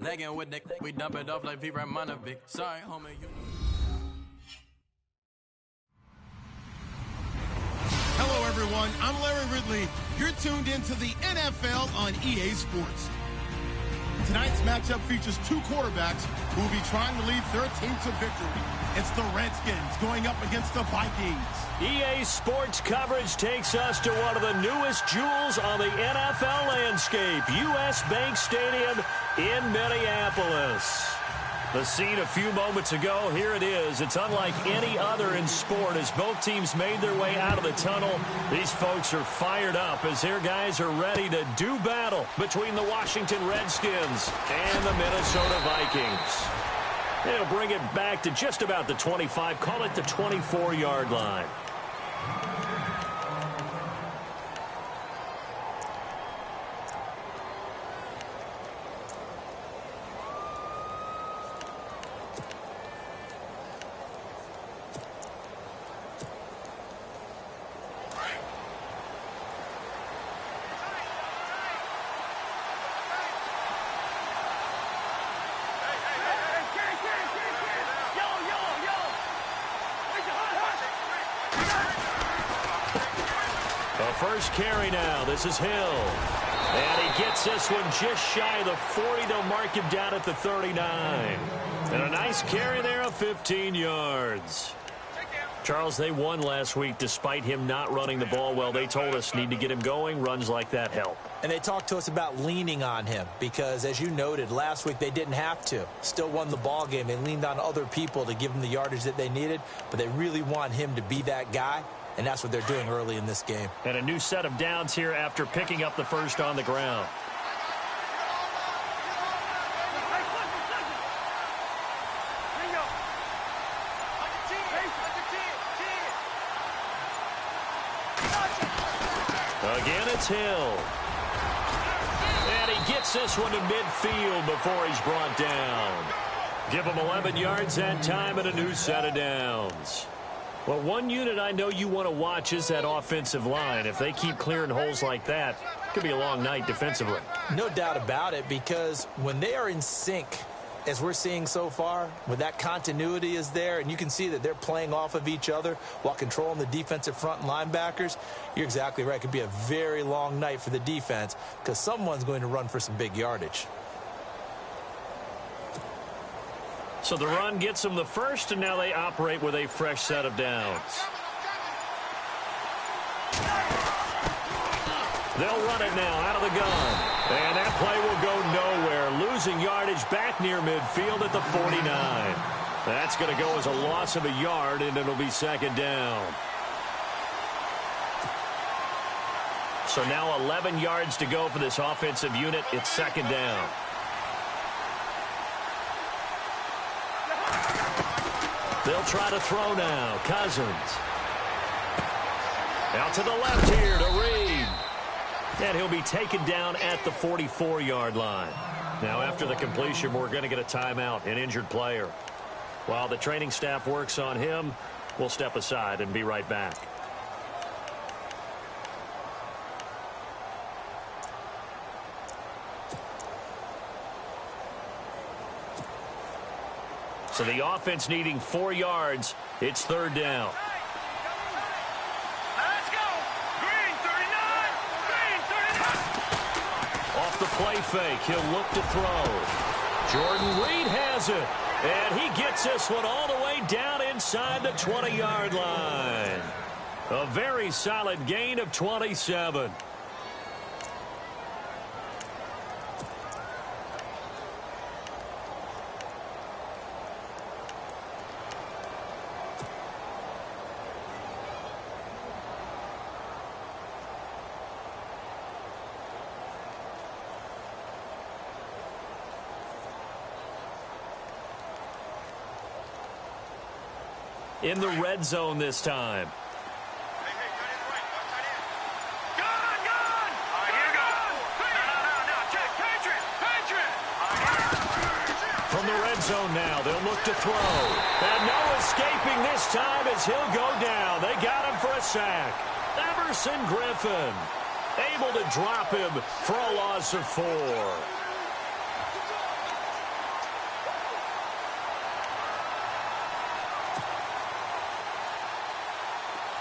Lagging with Nick, we dump it off like V. Ramanovic. Sorry, homie, you. Hello, everyone. I'm Larry Ridley. You're tuned into the NFL on EA Sports. Tonight's matchup features two quarterbacks who will be trying to lead their team to victory. It's the Redskins going up against the Vikings. EA Sports coverage takes us to one of the newest jewels on the NFL landscape, U.S. Bank Stadium in Minneapolis. The scene a few moments ago, here it is. It's unlike any other in sport as both teams made their way out of the tunnel. These folks are fired up as their guys are ready to do battle between the Washington Redskins and the Minnesota Vikings. They'll bring it back to just about the 25, call it the 24-yard line. First carry now. This is Hill. And he gets this one just shy of the 40. They'll mark him down at the 39. And a nice carry there of 15 yards. Charles, they won last week despite him not running the ball well. They told us need to get him going. Runs like that help. And they talked to us about leaning on him because, as you noted, last week they didn't have to. Still won the ball game. They leaned on other people to give them the yardage that they needed, but they really want him to be that guy. And that's what they're doing early in this game. And a new set of downs here after picking up the first on the ground. Again, it's Hill. And he gets this one to midfield before he's brought down. Give him 11 yards that time and a new set of downs. Well, one unit I know you want to watch is that offensive line. If they keep clearing holes like that, it could be a long night defensively. No doubt about it, because when they are in sync, as we're seeing so far, when that continuity is there, and you can see that they're playing off of each other while controlling the defensive front linebackers, you're exactly right. It could be a very long night for the defense because someone's going to run for some big yardage. So the run gets them the first, and now they operate with a fresh set of downs. They'll run it now out of the gun. And that play will go nowhere. Losing yardage back near midfield at the 49. That's going to go as a loss of a yard, and it'll be second down. So now 11 yards to go for this offensive unit. It's second down. They'll try to throw now. Cousins. Out to the left here to Reed. And he'll be taken down at the 44-yard line. Now, after the completion, we're going to get a timeout, an injured player. While the training staff works on him, we'll step aside and be right back. So the offense needing 4 yards. It's third down. Let's go. Green 39. Green 39. Off the play fake. He'll look to throw. Jordan Reed has it. And he gets this one all the way down inside the 20-yard line. A very solid gain of 27. In the red zone this time. From the red zone now, they'll look to throw. And no escaping this time as he'll go down. They got him for a sack. Everson Griffin able to drop him for a loss of 4.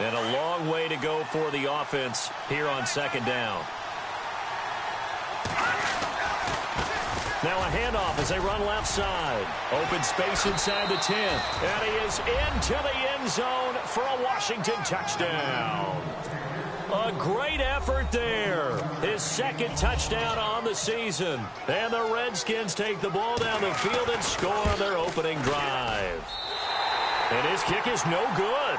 And a long way to go for the offense here on second down. Now a handoff as they run left side. Open space inside the 10. And he is into the end zone for a Washington touchdown. A great effort there. His second touchdown on the season. And the Redskins take the ball down the field and score their opening drive. And his kick is no good.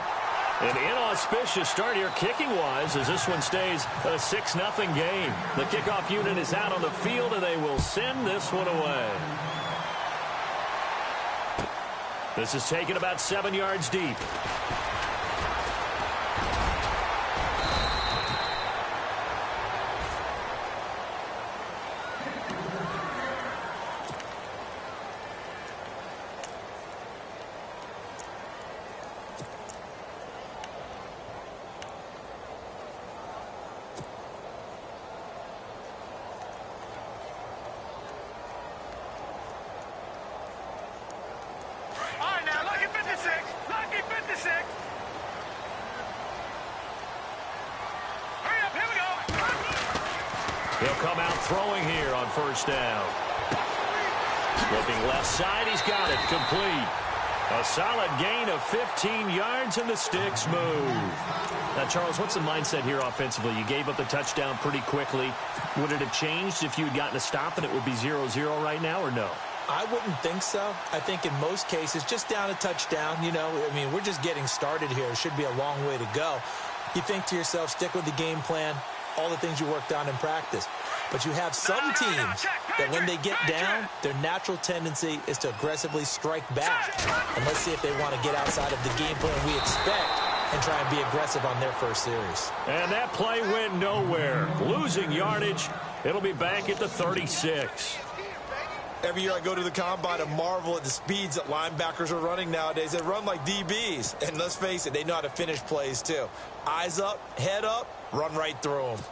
An inauspicious start here kicking-wise as this one stays a 6-0 game. The kickoff unit is out on the field, and they will send this one away. This is taken about 7 yards deep. He'll come out throwing here on first down. Looking left side, he's got it, complete. A solid gain of 15 yards, and the sticks move. Now, Charles, what's the mindset here offensively? You gave up the touchdown pretty quickly. Would it have changed if you had gotten a stop and it would be 0-0 right now, or no? I wouldn't think so. I think in most cases, just down a touchdown, you know, I mean, we're just getting started here. It should be a long way to go. You think to yourself, stick with the game plan, all the things you worked on in practice. But you have some teams that when they get down, their natural tendency is to aggressively strike back. And let's see if they want to get outside of the game plan we expect and try and be aggressive on their first series. And that play went nowhere. Losing yardage. It'll be back at the 36. Every year I go to the combine and marvel at the speeds that linebackers are running nowadays. They run like DBs. And let's face it, they know how to finish plays too. Eyes up, head up, run right through them.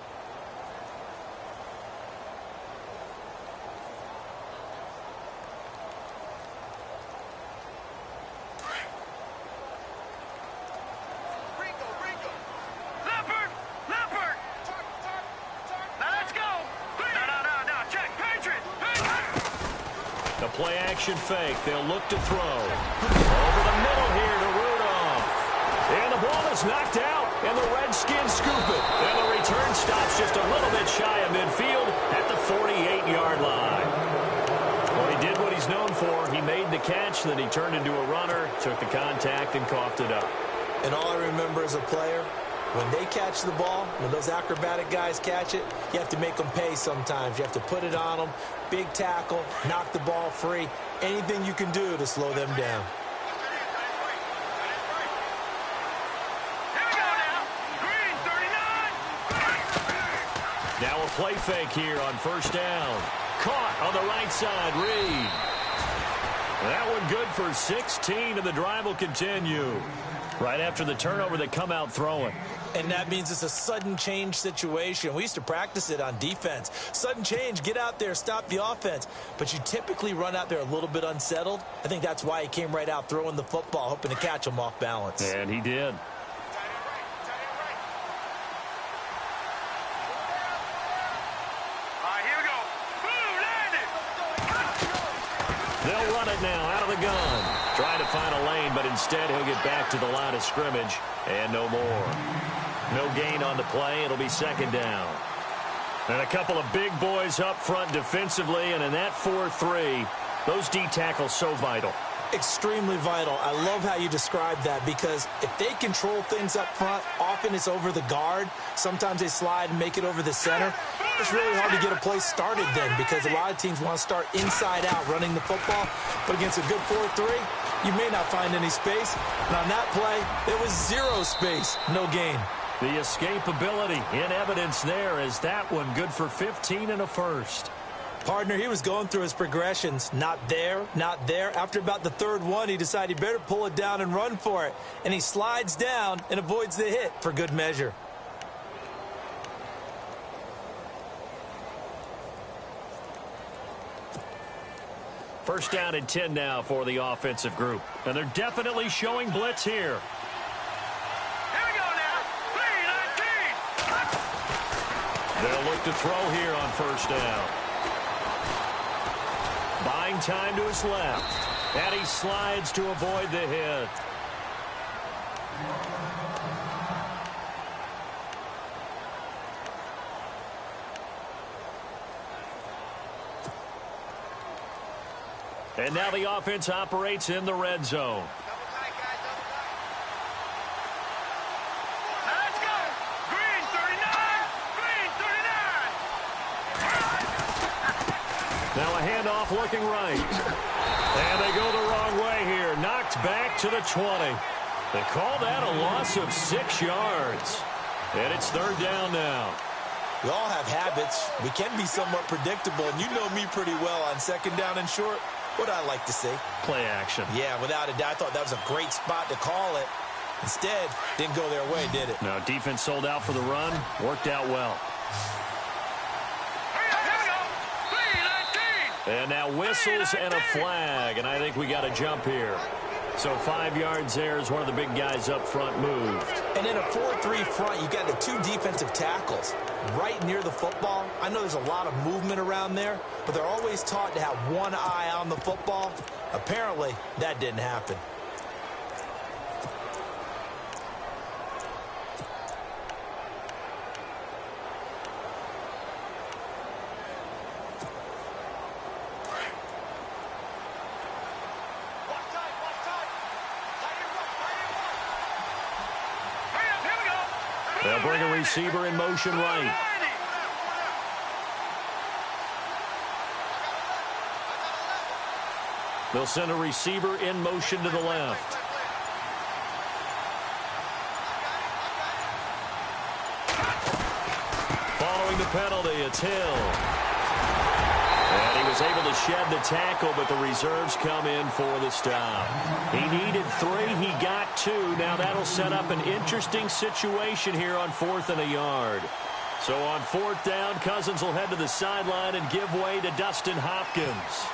Play-action fake. They'll look to throw. Over the middle here to Rudolph. And the ball is knocked out, and the Redskins scoop it. And the return stops just a little bit shy of midfield at the 48-yard line. Well, he did what he's known for. He made the catch, then he turned into a runner, took the contact, and coughed it up. And all I remember as a player, when they catch the ball, when those acrobatic guys catch it, you have to make them pay sometimes. You have to put it on them, big tackle, knock the ball free, anything you can do to slow them down. Here we go now. Green, 39. Now a play fake here on first down. Caught on the right side, Reed. That one good for 16, and the drive will continue. Right after the turnover, they come out throwing. And that means it's a sudden change situation. We used to practice it on defense. Sudden change, get out there, stop the offense. But you typically run out there a little bit unsettled. I think that's why he came right out throwing the football, hoping to catch him off balance. And he did. They'll run it now out of the gun. Trying to find a lane, but instead he'll get back to the line of scrimmage. And no more. No gain on the play. It'll be second down. And a couple of big boys up front defensively. And in that 4-3, those D tackles so vital. Extremely vital. I love how you describe that, because if they control things up front, often it's over the guard. Sometimes they slide and make it over the center. It's really hard to get a play started then, because a lot of teams want to start inside out running the football. But against a good 4-3, you may not find any space. And on that play, there was zero space, no gain. The escapability in evidence there, as that one good for 15 and a first. Partner, he was going through his progressions. Not there, not there. After about the third one, he decided he better pull it down and run for it. And he slides down and avoids the hit for good measure. First down and 10 now for the offensive group. And they're definitely showing blitz here. Here we go now. They'll look to throw here on first down. Buying time to his left. And he slides to avoid the hit. And now the offense operates in the red zone. Let's go. Green 39. Green 39. Now a handoff looking right. And they go the wrong way here. Knocked back to the 20. They call that a loss of 6 yards. And it's third down now. We all have habits. We can be somewhat predictable, and you know me pretty well on second down and short. What I like to say? Play action. Yeah, without a doubt. I thought that was a great spot to call it. Instead, didn't go their way, did it? No, defense sold out for the run. Worked out well. And now whistles and a flag, and I think we got a jump here. So 5 yards there as one of the big guys up front moved. And in a 4-3 front, you got the 2 defensive tackles right near the football. I know there's a lot of movement around there, but they're always taught to have one eye on the football. Apparently, that didn't happen. They'll bring a receiver in motion right. They'll send a receiver in motion to the left. Following the penalty, it's Hill. And he was able to shed the tackle, but the reserves come in for the stop. He needed 3. He got 2. Now that'll set up an interesting situation here on 4th and a yard. So on 4th down, Cousins will head to the sideline and give way to Dustin Hopkins.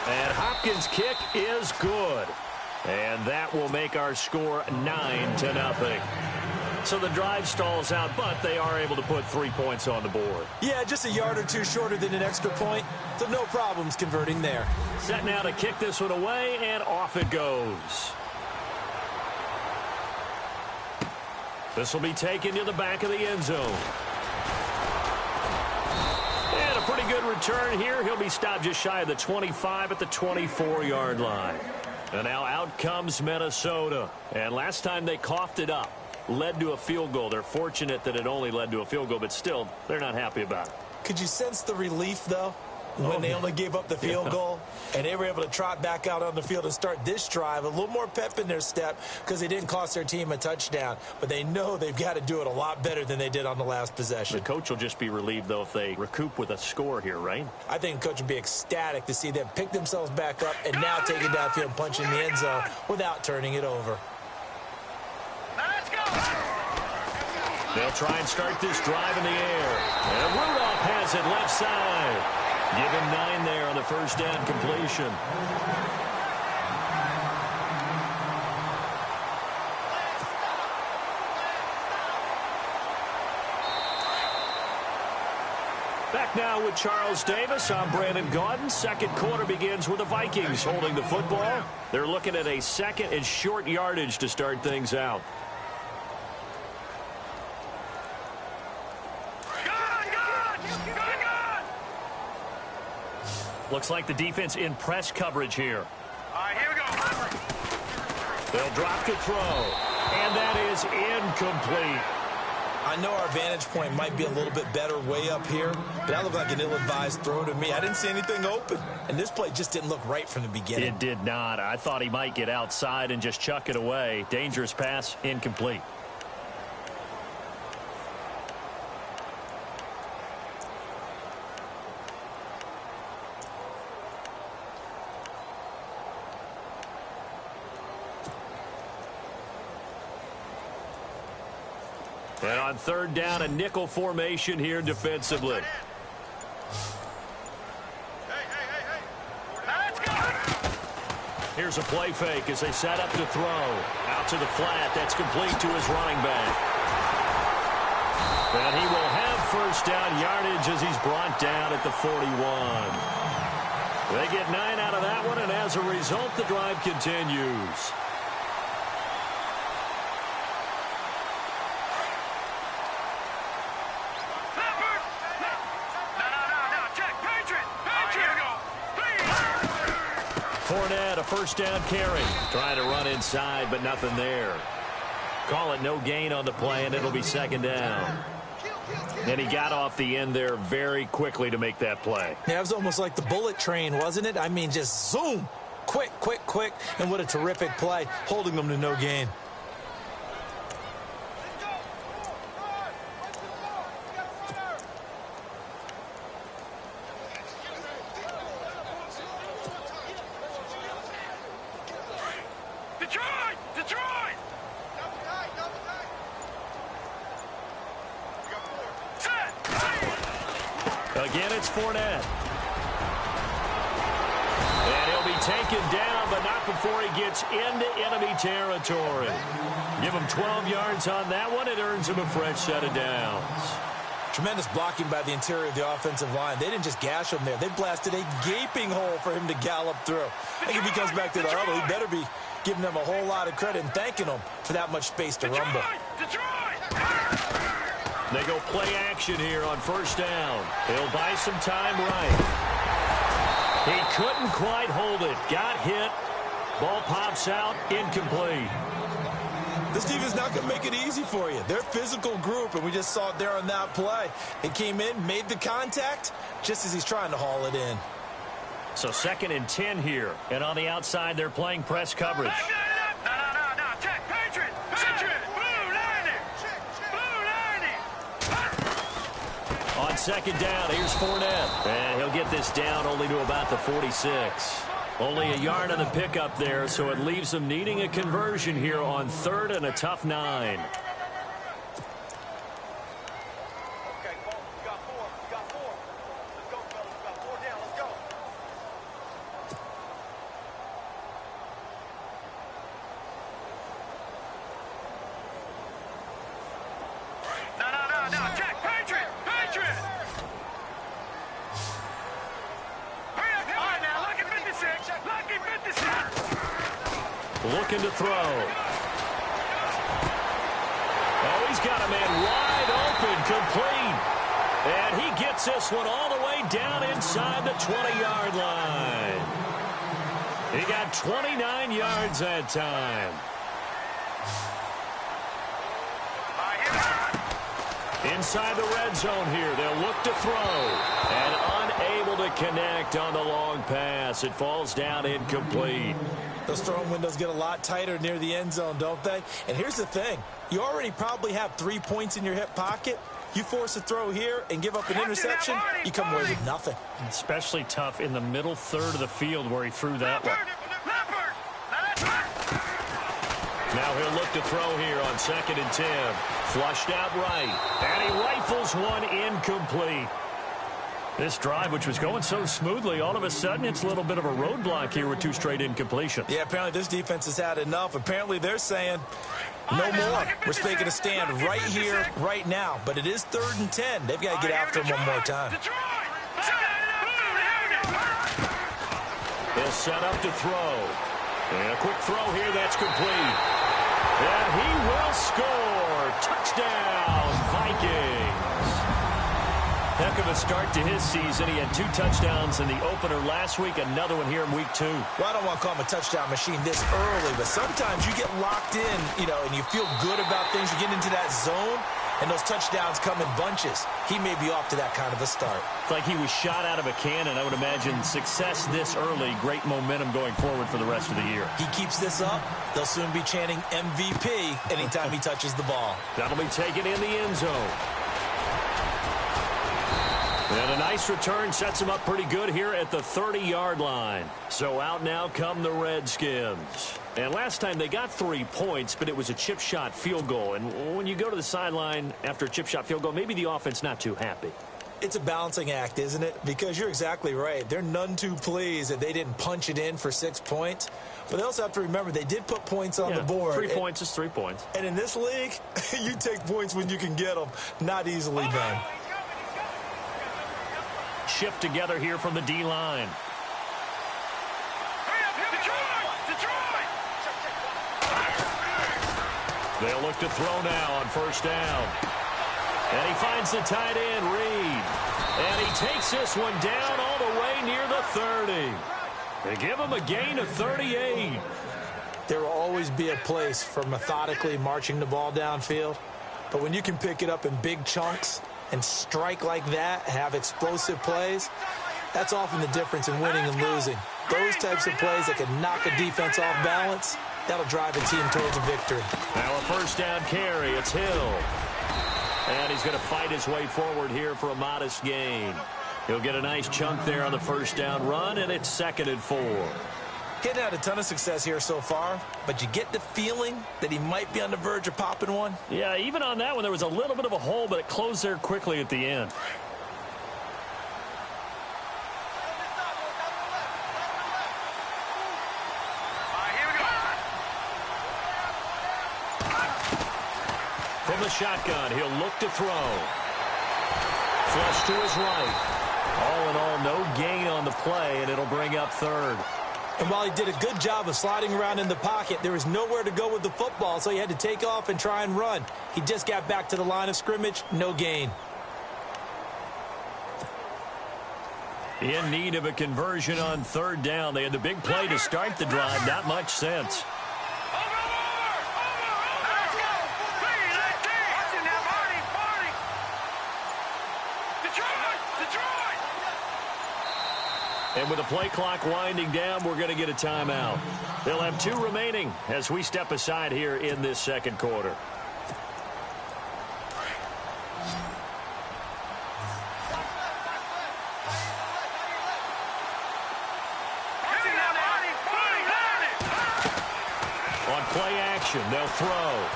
And Hopkins' kick is good. And that will make our score 9-0. So the drive stalls out, but they are able to put 3 points on the board. Yeah, just a yard or 2 shorter than an extra point, so no problems converting there. Set now to kick this one away, and off it goes. This will be taken to the back of the end zone. And a pretty good return here. He'll be stopped just shy of the 25 at the 24-yard line. And now out comes Minnesota. And last time they coughed it up. Led to a field goal. They're fortunate that it only led to a field goal, but still, they're not happy about it. Could you sense the relief, though, when they only gave up the field goal and they were able to trot back out on the field and start this drive? A little more pep in their step because they didn't cost their team a touchdown, but they know they've got to do it a lot better than they did on the last possession. The coach will just be relieved, though, if they recoup with a score here, right? I think the coach would be ecstatic to see them pick themselves back up and now take it downfield and punch in the end zone without turning it over. They'll try and start this drive in the air. And Rudolph has it left side. Give him 9 there on the first down completion. Back now with Charles Davis. I'm Brandon Gaudin. Second quarter begins with the Vikings holding the football. They're looking at a second and short yardage to start things out. Looks like the defense in press coverage here. All right, here we go. They'll drop to throw. And that is incomplete. I know our vantage point might be a little bit better way up here, but that looked like an ill-advised throw to me. I didn't see anything open, and this play just didn't look right from the beginning. It did not. I thought he might get outside and just chuck it away. Dangerous pass, incomplete. And on third down, a nickel formation here defensively. Here's a play fake as they set up to throw. Out to the flat. That's complete to his running back. And he will have first down yardage as he's brought down at the 41. They get 9 out of that one, and as a result, the drive continues. Fournette, a first down carry. Trying to run inside, but nothing there. Call it no gain on the play, and it'll be second down. And he got off the end there very quickly to make that play. Yeah, it was almost like the bullet train, wasn't it? I mean, just zoom. Quick, quick, quick. And what a terrific play, holding them to no gain. Again, it's Fournette. And he'll be taken down, but not before he gets into enemy territory. Give him 12 yards on that one. It earns him a fresh set of downs. Tremendous blocking by the interior of the offensive line. They didn't just gash him there. They blasted a gaping hole for him to gallop through. I think if he comes back to the huddle, he better be giving them a whole lot of credit and thanking them for that much space to rumble. They go play action here on first down. He'll buy some time right. He couldn't quite hold it. Got hit. Ball pops out. Incomplete. This team is not going to make it easy for you. They're a physical group, and we just saw it there on that play. It came in, made the contact, just as he's trying to haul it in. So 2nd and 10 here. And on the outside, they're playing press coverage. On 2nd down, here's Fournette. And he'll get this down only to about the 46. Only a yard on the pickup there, so it leaves them needing a conversion here on 3rd and a tough 9. Looking to throw. Oh, he's got a man wide open, complete. And he gets this one all the way down inside the 20-yard line. He got 29 yards that time. Inside the red zone here, they'll look to throw. And unable to connect on the long pass. It falls down incomplete. Those throwing windows get a lot tighter near the end zone, don't they? And here's the thing. You already probably have 3 points in your hip pocket. You force a throw here and give up an interception, you come away with nothing. Especially tough in the middle third of the field where he threw that one. Now he'll look to throw here on 2nd and 10. Flushed out right. And he rifles one incomplete. This drive, which was going so smoothly, all of a sudden it's a little bit of a roadblock here with 2 straight incompletions. Yeah, apparently this defense has had enough. Apparently they're saying, no more. We're taking a stand right here, right now. But it is 3rd and 10. They've got to get after him one more time. He'll set up to throw. And a quick throw here, that's complete. And he will score. Touchdown, Vikings. Heck of a start to his season. He had 2 touchdowns in the opener last week, another one here in week 2. Well, I don't want to call him a touchdown machine this early, but sometimes you get locked in, and you feel good about things. You get into that zone, and those touchdowns come in bunches. He may be off to that kind of a start. It's like he was shot out of a cannon. I would imagine success this early, great momentum going forward for the rest of the year. He keeps this up, they'll soon be chanting MVP anytime he touches the ball. That'll be taken in the end zone. And a nice return sets him up pretty good here at the 30-yard line. So out now come the Redskins. And last time they got 3 points, but it was a chip shot field goal. And when you go to the sideline after a chip shot field goal, maybe the offense not too happy. It's a balancing act, isn't it? Because you're exactly right. They're none too pleased that they didn't punch it in for 6 points. But they also have to remember they did put points on the board. 3 points is 3 points. And in this league, you take points when you can get them. Not easily done. Shift together here from the D-line. Detroit! They'll look to throw now on first down. And he finds the tight end, Reed. And he takes this one down all the way near the 30. They give him a gain of 38. There will always be a place for methodically marching the ball downfield. But when you can pick it up in big chunks and strike like that, have explosive plays, that's often the difference in winning and losing. Those types of plays that can knock a defense off balance, that'll drive a team towards a victory. Now a first down carry. It's Hill. And he's going to fight his way forward here for a modest gain. He'll get a nice chunk there on the first down run, and it's 2nd and 4. He hadn't had a ton of success here so far, but you get the feeling that he might be on the verge of popping one. Yeah, even on that one, there was a little bit of a hole, but it closed there quickly at the end. From the shotgun, he'll look to throw. Flush to his right. All in all, no gain on the play, and it'll bring up 3rd. And while he did a good job of sliding around in the pocket, there was nowhere to go with the football, so he had to take off and try and run. He just got back to the line of scrimmage, no gain. In need of a conversion on 3rd down. They had the big play to start the drive, not much sense. And with the play clock winding down, we're going to get a timeout. They'll have 2 remaining as we step aside here in this 2nd quarter. On play action, they'll throw.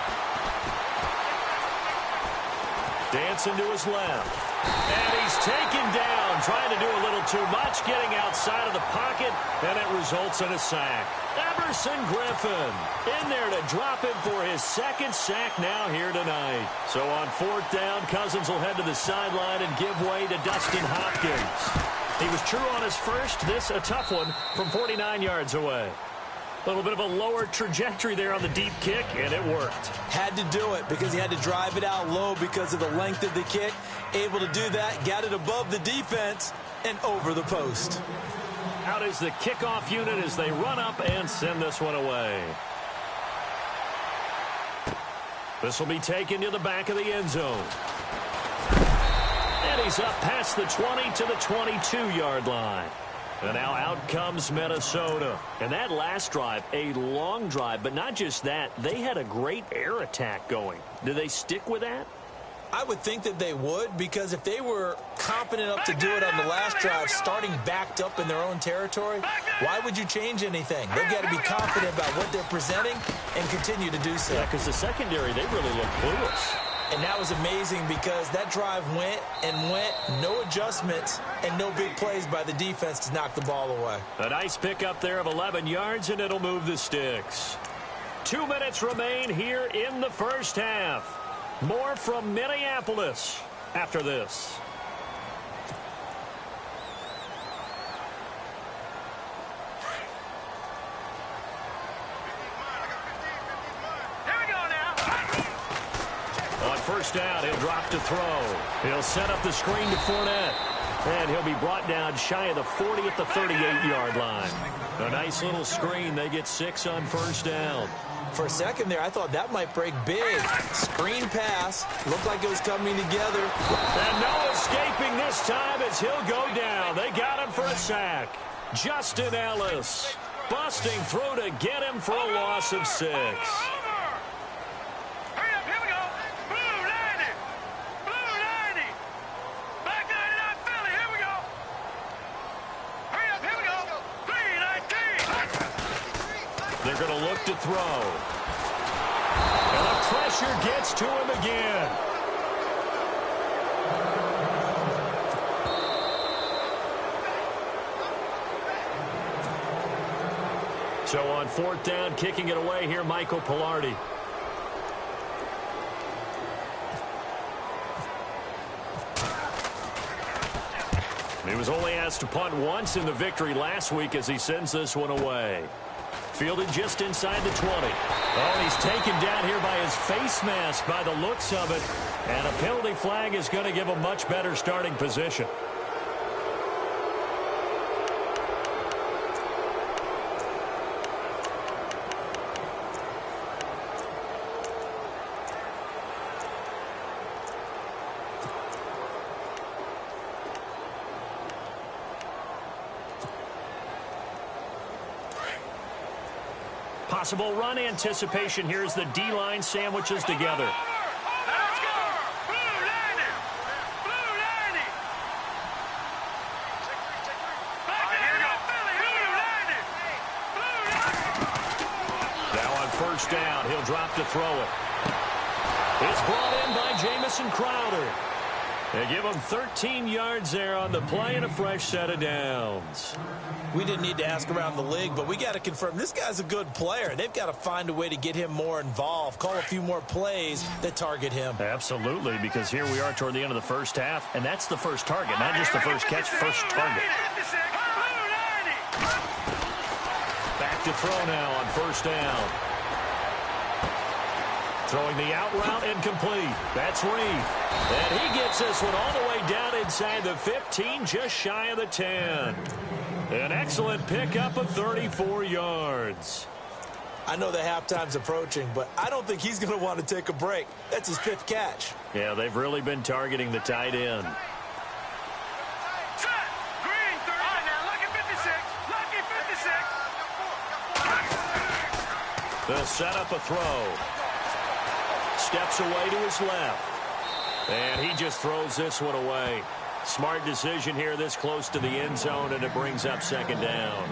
Dancing to his left. And he's taken down, trying to do a little too much, getting outside of the pocket, and it results in a sack. Everson Griffin in there to drop him for his 2nd sack now here tonight. So on 4th down, Cousins will head to the sideline and give way to Dustin Hopkins. He was true on his first, this a tough one from 49 yards away. A little bit of a lower trajectory there on the deep kick, and it worked. Had to do it because he had to drive it out low because of the length of the kick. Able to do that, got it above the defense, and over the post. Out is the kickoff unit as they run up and send this one away. This will be taken to the back of the end zone. And he's up past the 20 to the 22-yard line. And now out comes Minnesota. And that last drive, a long drive, but not just that. They had a great air attack going. Do they stick with that? I would think that they would, because if they were competent enough to do it on the last drive, starting backed up in their own territory, why would you change anything? They've got to be confident about what they're presenting and continue to do so. Yeah, because the secondary, they really look clueless. And that was amazing because that drive went and went, no adjustments, and no big plays by the defense to knock the ball away. A nice pickup there of 11 yards, and it'll move the sticks. 2 minutes remain here in the first half. More from Minneapolis after this. On first down, he'll drop to throw. He'll set up the screen to Fournette. And he'll be brought down shy of the 40 at the 38-yard line. A nice little screen. They get 6 on first down. For a second there, I thought that might break big. Screen pass. Looked like it was coming together. And no escaping this time as he'll go down. They got him for a sack. Justin Ellis busting through to get him for a loss of 6. They're going to look to throw. And the pressure gets to him again. So on 4th down, kicking it away here, Michael Pilardi. He was only asked to punt once in the victory last week as he sends this one away. Fielded just inside the 20. Oh, and he's taken down here by his face mask by the looks of it. And a penalty flag is going to give him much better starting position. Possible run anticipation here as the D-line sandwiches together. Let's go! Blue landing! Blue landing! Back here we go, Philly! Blue landing! Blue landing! Now on 1st down, he'll drop to throw it. It's brought in by Jamison Crowder. They give him 13 yards there on the play and a fresh set of downs. We didn't need to ask around the league, but we got to confirm this guy's a good player. They've got to find a way to get him more involved, call a few more plays that target him. Absolutely, because here we are toward the end of the first half, and that's the first target, not just the first catch, first target. Back to throw now on 1st down. Throwing the out route incomplete. That's Reed. And he gets this one all the way down inside the 15, just shy of the 10. An excellent pickup of 34 yards. I know the halftime's approaching, but I don't think he's going to want to take a break. That's his 5th catch. Yeah, they've really been targeting the tight end. Set! Green, 30. All right, now, lucky 56. Lucky 56. The setup a throw. Steps away to his left. And he just throws this one away. Smart decision here this close to the end zone, and it brings up 2nd down.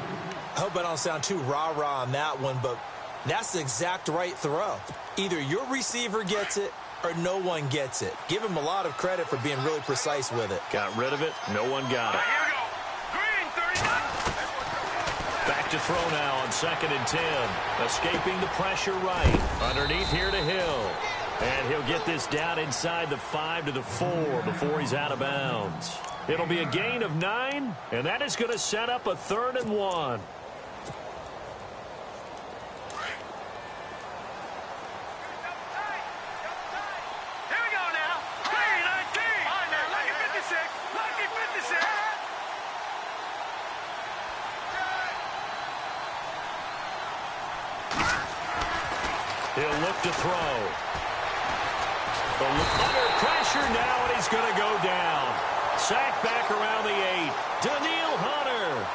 I hope I don't sound too rah-rah on that one, but that's the exact right throw. Either your receiver gets it or no one gets it. Give him a lot of credit for being really precise with it. Got rid of it. No one got it. Here we go. Green, 30. Back to throw now on 2nd and 10. Escaping the pressure right. Underneath here to Hill. And he'll get this down inside the 5 to the 4 before he's out of bounds. It'll be a gain of 9, and that is going to set up a 3rd and 1. Here we go now. Green, 19. All right, now, lucky 56. Lucky 56. He'll look to throw. Under pressure now, and he's going to go down. Sacked back around the 8. Daniil Hunter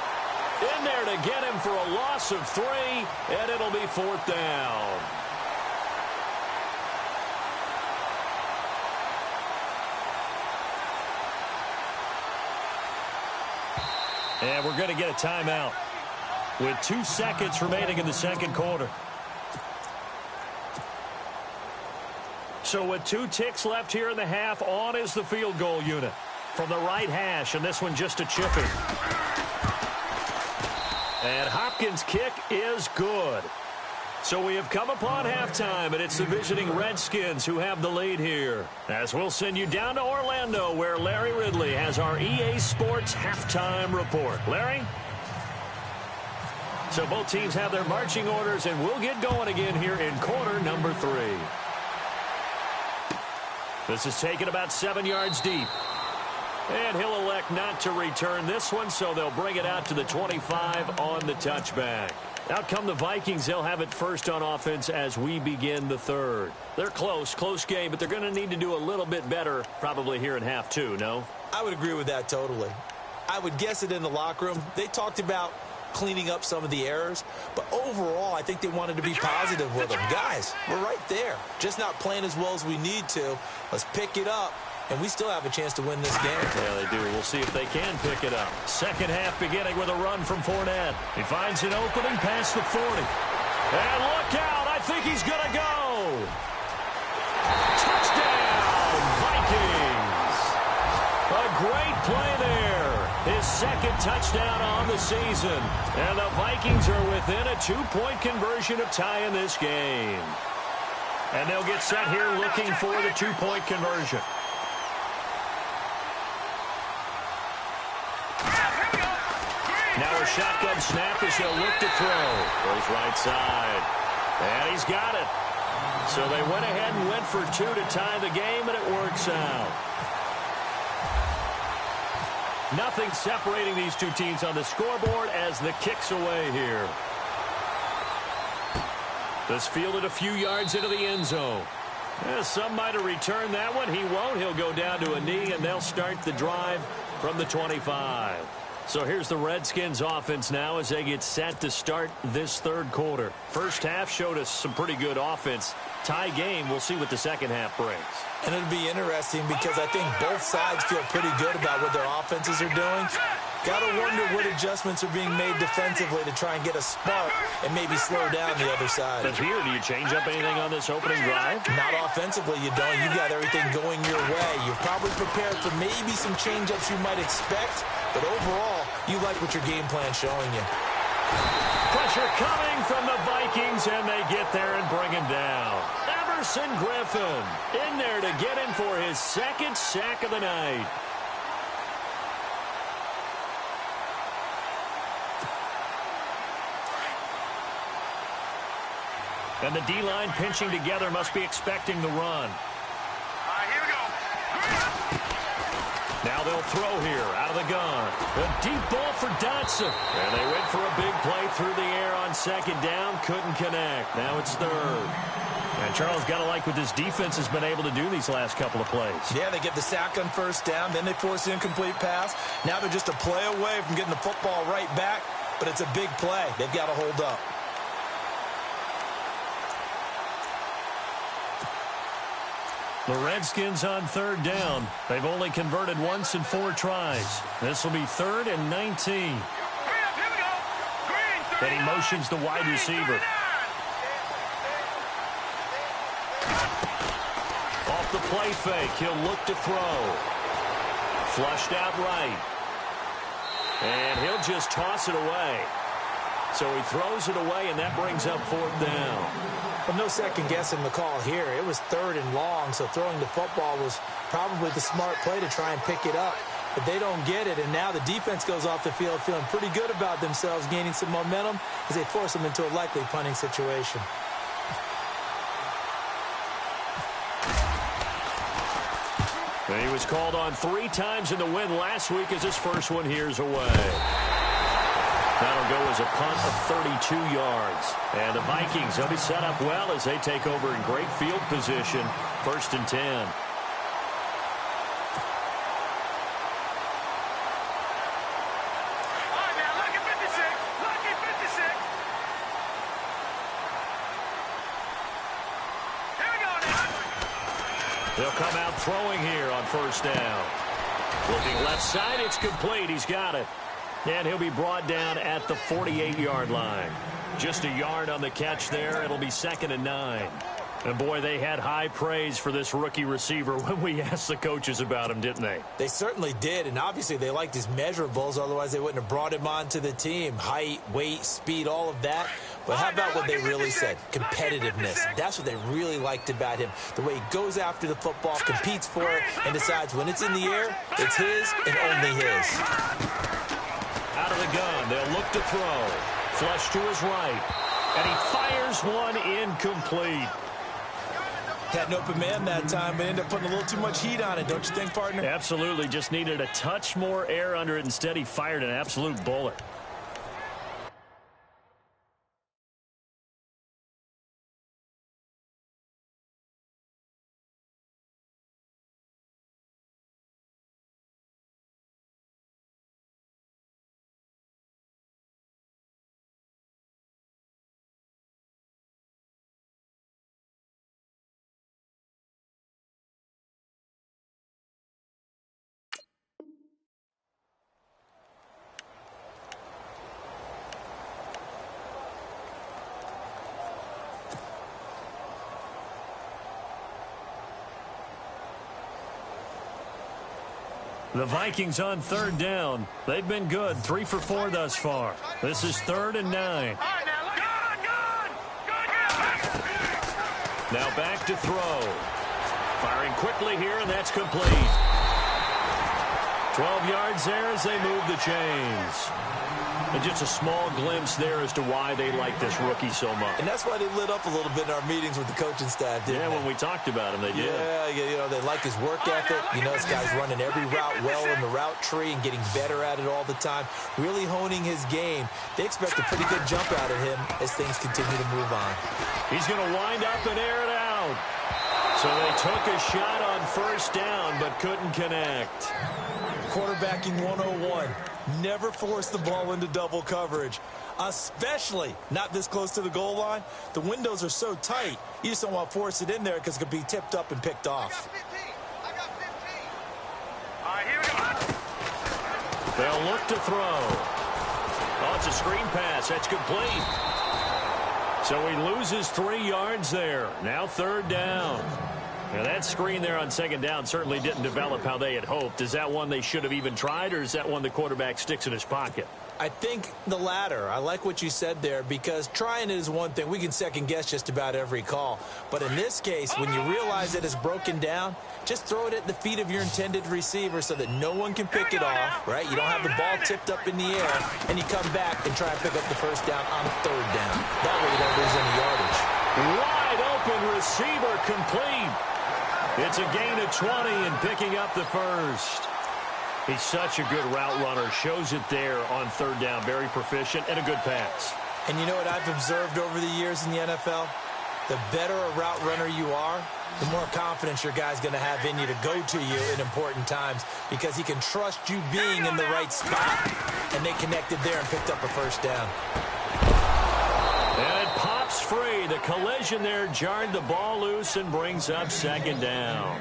in there to get him for a loss of 3, and it'll be 4th down. And we're going to get a timeout with 2 seconds remaining in the 2nd quarter. So with 2 ticks left here in the half, on is the field goal unit from the right hash, and this one just a chip in. And Hopkins' kick is good. So we have come upon halftime, and it's the visiting Redskins who have the lead here. As we'll send you down to Orlando, where Larry Ridley has our EA Sports halftime report. Larry? So both teams have their marching orders, and we'll get going again here in quarter number 3. This is taken about 7 yards deep. And he'll elect not to return this one, so they'll bring it out to the 25 on the touchback. Out come the Vikings. They'll have it first on offense as we begin the 3rd. They're close game, but they're going to need to do a little bit better probably here in half 2, no? I would agree with that totally. I would guess it in the locker room. They talked about cleaning up some of the errors, but overall, I think they wanted to be positive with them. Guys, we're right there. Just not playing as well as we need to. Let's pick it up, and we still have a chance to win this game. Yeah, they do. We'll see if they can pick it up. 2nd half beginning with a run from Fournette. He finds an opening past the 40. And look out. I think he's going to go. Touchdown, Vikings. A great play there. His second touchdown on the season. And the Vikings are within a 2-point conversion of tying this game. And they'll get set here looking for the 2-point conversion. Now a shotgun snap as they'll look to throw. Goes right side. And he's got it. So they went ahead and went for 2 to tie the game, and it works out. Nothing separating these two teams on the scoreboard as the kick's away here. This fielded a few yards into the end zone. Some might have returned that one. He won't. He'll go down to a knee, and they'll start the drive from the 25. So here's the Redskins offense now as they get set to start this third quarter. First half showed us some pretty good offense. Tie game, we'll see what the second half brings. And it'll be interesting because I think both sides feel pretty good about what their offenses are doing. Got to wonder what adjustments are being made defensively to try and get a spark and maybe slow down the other side. But here, do you change up anything on this opening drive? Not offensively, you don't. You got everything going your way. You're probably prepared for maybe some change-ups you might expect, but overall, you like what your game plan's showing you. Pressure coming from the Vikings, and they get there and bring him down. Everson Griffin in there to get him for his second sack of the night. And the D-line pinching together must be expecting the run. Here we go. Now they'll throw here out of the gun. A deep ball for Dotson. And they went for a big play through the air on second down. Couldn't connect. Now it's third. And Charles, got to like what this defense has been able to do these last couple of plays. Yeah, they get the sack on first down. Then they force the incomplete pass. Now they're just a play away from getting the football right back. But it's a big play. They've got to hold up. The Redskins on third down. They've only converted once in 4 tries. This will be 3rd and 19. And he motions the wide receiver. Off the play fake, he'll look to throw. Flushed out right. And he'll just toss it away. So he throws it away, and that brings up 4th down. But no second guessing the call here. It was 3rd and long, so throwing the football was probably the smart play to try and pick it up. But they don't get it, and now the defense goes off the field feeling pretty good about themselves, gaining some momentum as they force them into a likely punting situation. And he was called on 3 times in the win last week as his first one here's away. That'll go as a punt of 32 yards. And the Vikings, they'll be set up well as they take over in great field position. 1st and 10. All right, now, look at 56. Look at 56. Here we go now. They'll come out throwing here on 1st down. Looking left side, it's complete. He's got it. And he'll be brought down at the 48-yard line. Just a yard on the catch there. It'll be 2nd and 9. And, boy, they had high praise for this rookie receiver when we asked the coaches about him, didn't they? They certainly did, and obviously they liked his measurables. Otherwise, they wouldn't have brought him onto the team. Height, weight, speed, all of that. But how about what they really said? Competitiveness. That's what they really liked about him. The way he goes after the football, competes for it, and decides when it's in the air, it's his and only his. Out of the gun, they'll look to throw. Flush to his right. And he fires one incomplete. Had an open man that time, but ended up putting a little too much heat on it, don't you think, partner? Absolutely. Just needed a touch more air under it. Instead, he fired an absolute bullet. The Vikings on third down. They've been good, 3 for 4 thus far. This is 3rd and 9. Now back to throw. Firing quickly here, and that's complete. 12 yards there as they move the chains. And just a small glimpse there as to why they like this rookie so much. And that's why they lit up a little bit in our meetings with the coaching staff, didn't they? When we talked about him, they did. Yeah, you know, they like his work ethic. You know, this guy's running every route well in the route tree and getting better at it all the time, really honing his game. They expect a pretty good jump out of him as things continue to move on. He's going to wind up and air it out. So they took a shot on 1st down but couldn't connect. Quarterbacking 101. Never force the ball into double coverage, especially not this close to the goal line. The windows are so tight, you just don't want to force it in there because it could be tipped up and picked off. I got 15. All right, here we go. They'll look to throw. Oh, it's a screen pass. That's complete. So he loses 3 yards there. Now 3rd down. Now that screen there on 2nd down certainly didn't develop how they had hoped. Is that one they should have even tried, or is that one the quarterback sticks in his pocket? I think the latter. I like what you said there, because trying it is one thing. We can second guess just about every call. But in this case, when you realize that it's broken down, just throw it at the feet of your intended receiver so that no one can pick it off, right? You don't have the ball tipped up in the air, and you come back and try and pick up the 1st down on 3rd down. That way you don't lose any yardage. Wide open receiver complete. It's a gain of 20 and picking up the 1st. He's such a good route runner. Shows it there on 3rd down. Very proficient and a good pass. And you know what I've observed over the years in the NFL? The better a route runner you are, the more confidence your guy's going to have in you to go to you in important times, because he can trust you being in the right spot. And they connected there and picked up a 1st down. And it pops free. The collision there jarred the ball loose and brings up 2nd down.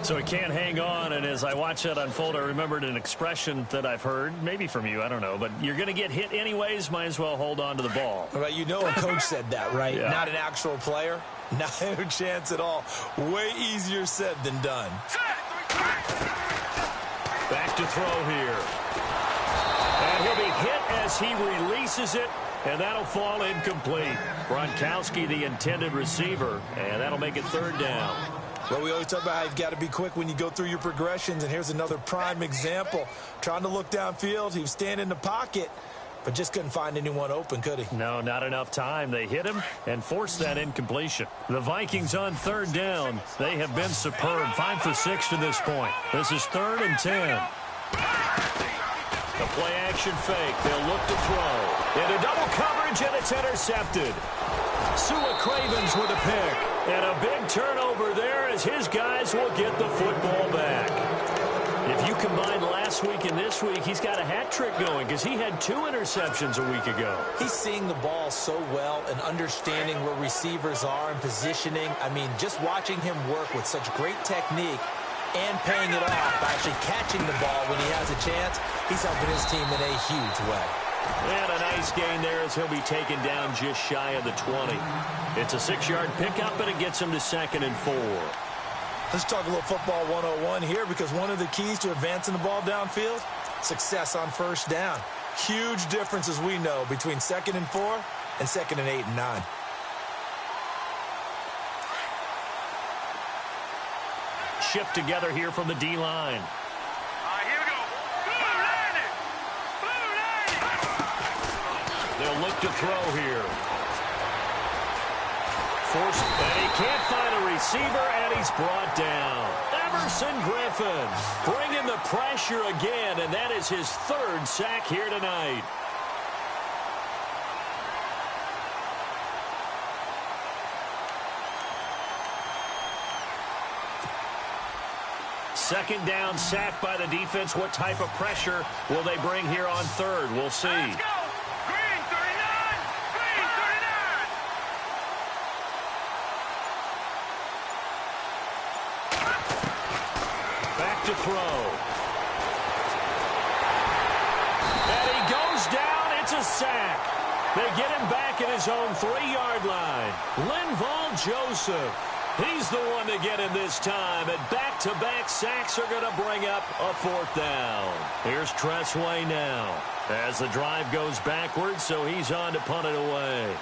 So he can't hang on, and as I watch that unfold, I remembered an expression that I've heard, maybe from you, I don't know, but you're going to get hit anyways, might as well hold on to the ball. Well, you know a coach said that, right? Yeah. Not an actual player. No chance at all. Way easier said than done. Back to throw here. And he'll be hit as he releases it, and that'll fall incomplete. Gronkowski, the intended receiver, and that'll make it 3rd down. Well, we always talk about how you've got to be quick when you go through your progressions, and here's another prime example. Trying to look downfield, he was standing in the pocket, but just couldn't find anyone open, could he? No, not enough time. They hit him and forced that incompletion. The Vikings on 3rd down. They have been superb. 5 for 6 to this point. This is 3rd and 10. The play action fake. They'll look to throw. Into double coverage, and it's intercepted. Sua Cravens with a pick. And a big turnover there as his guys will get the football back. If you combine last week and this week, he's got a hat trick going because he had 2 interceptions a week ago. He's seeing the ball so well and understanding where receivers are and positioning. I mean, just watching him work with such great technique and paying it off by actually catching the ball when he has a chance, he's helping his team in a huge way. And a nice gain there as he'll be taken down just shy of the 20. It's a 6-yard pickup, and it gets him to 2nd and 4. Let's talk a little football 101 here, because one of the keys to advancing the ball downfield, success on 1st down. Huge difference, as we know, between 2nd and 4 and 2nd and 8 and 9. Shift together here from the D-line. They'll look to throw here. Forced, and he can't find a receiver, and he's brought down. Emerson Griffin bringing the pressure again, and that is his 3rd sack here tonight. Second down, sack by the defense. What type of pressure will they bring here on 3rd? We'll see. Let's go. Green 39. Green 39. Back to throw. And he goes down. It's a sack. They get him back at his own 3-yard line. Linval Joseph. He's the one to get him this time, and back-to-back sacks are going to bring up a 4th down. Here's Tressway now as the drive goes backwards, so he's on to punt it away.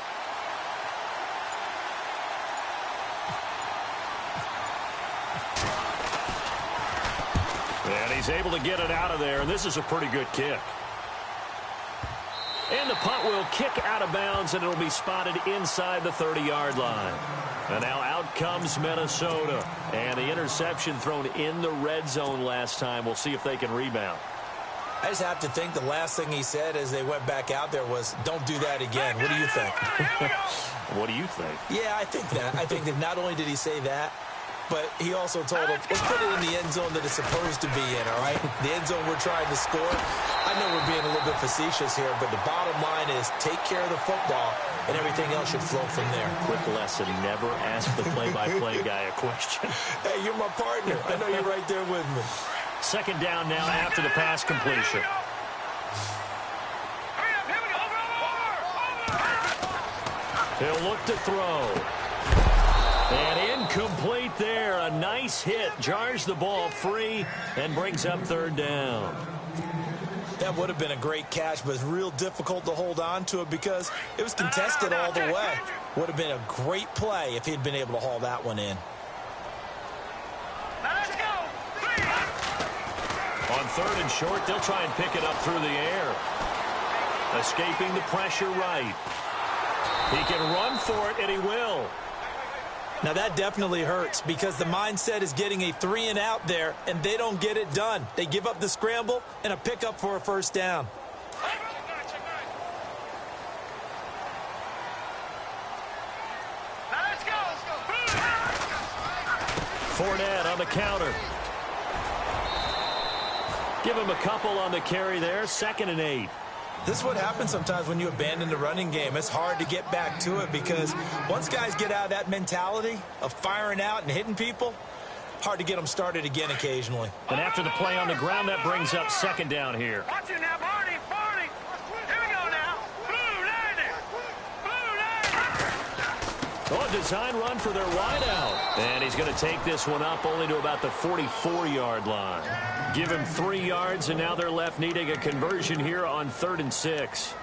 And he's able to get it out of there, and this is a pretty good kick. And the punt will kick out of bounds, and it'll be spotted inside the 30-yard line. And now out comes Minnesota. And the interception thrown in the red zone last time. We'll see if they can rebound. I just have to think the last thing he said as they went back out there was, don't do that again. What do you think? What do you think? Yeah, I think that. I think that not only did he say that, but he also told him, let's put it in the end zone that it's supposed to be in, all right? The end zone we're trying to score. I know we're being a little bit facetious here, but the bottom line is take care of the football, and everything else should flow from there. Quick lesson, never ask the play-by-play guy a question. Hey, you're my partner. I know you're right there with me. 2nd down now after the pass completion. He'll look to throw. And incomplete there. A nice hit. Jars the ball free and brings up 3rd down. That would have been a great catch, but it's real difficult to hold on to it because it was contested all the way. Would have been a great play if he'd been able to haul that one in. On 3rd and short, they'll try and pick it up through the air. Escaping the pressure right. He can run for it, and he will. Now, that definitely hurts because the mindset is getting a 3-and-out there, and they don't get it done. They give up the scramble and a pickup for a 1st down. Fournette on the counter. Give him a couple on the carry there. 2nd and 8. This is what happens sometimes when you abandon the running game. It's hard to get back to it because once guys get out of that mentality of firing out and hitting people, hard to get them started again occasionally. And after the play on the ground, that brings up 2nd down here. Watch it now, Barney, Barney. Here we go now. Blue Lightning. Oh, design run for their wideout. And he's going to take this one up only to about the 44-yard line. Give him 3 yards, and now they're left needing a conversion here on 3rd and 6.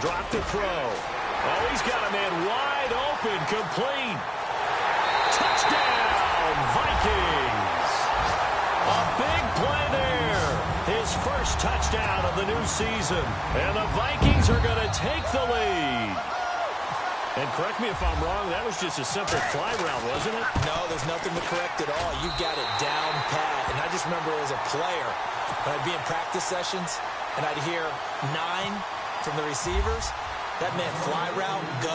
Drop to throw. Oh, he's got a man wide open, complete. Touchdown, Vikings. A big play there. His first touchdown of the new season. And the Vikings are going to take the lead. And correct me if I'm wrong, that was just a simple fly route, wasn't it? No, there's nothing to correct at all. You got it down pat. And I just remember as a player, when I'd be in practice sessions, and I'd hear 9 from the receivers, that meant fly route, go,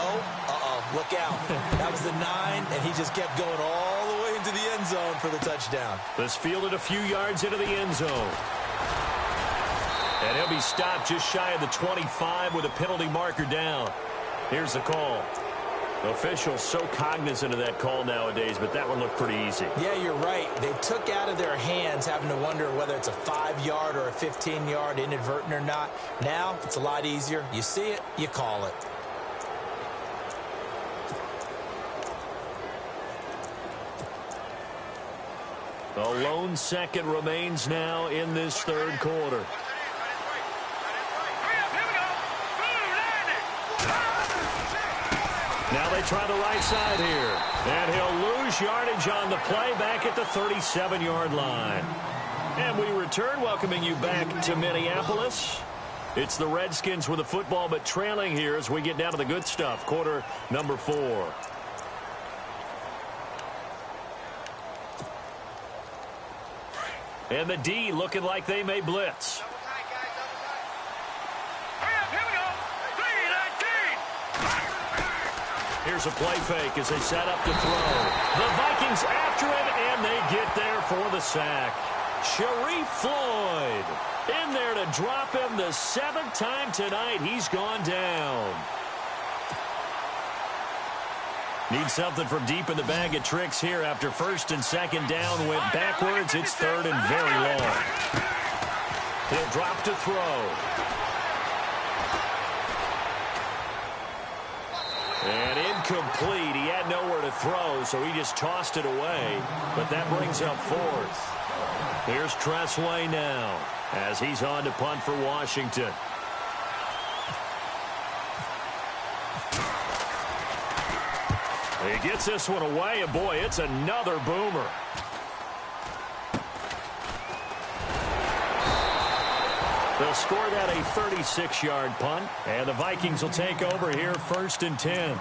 look out. That was the 9, and he just kept going all the way into the end zone for the touchdown. This fielded a few yards into the end zone. And he'll be stopped just shy of the 25 with a penalty marker down. Here's the call. Officials so cognizant of that call nowadays, but that one looked pretty easy. Yeah, you're right. They took out of their hands having to wonder whether it's a 5-yard or a 15-yard inadvertent or not. Now, it's a lot easier. You see it, you call it. A lone second remains now in this 3rd quarter. Now they try the right side here. And he'll lose yardage on the play back at the 37-yard line. And we return, welcoming you back to Minneapolis. It's the Redskins with the football, but trailing here as we get down to the good stuff. Quarter number 4. And the D looking like they may blitz. Here's a play fake as they set up to throw. The Vikings after him, and they get there for the sack. Sharif Floyd in there to drop him the 7th time tonight. He's gone down. Need something from deep in the bag of tricks here after 1st and 2nd down. Went backwards. It's 3rd and very long. He'll drop to throw. And incomplete. He had nowhere to throw, so he just tossed it away. But that brings up 4th. Here's Tressway now as he's on to punt for Washington. He gets this one away, and boy, it's another boomer. They'll score that a 36-yard punt, and the Vikings will take over here 1st and 10.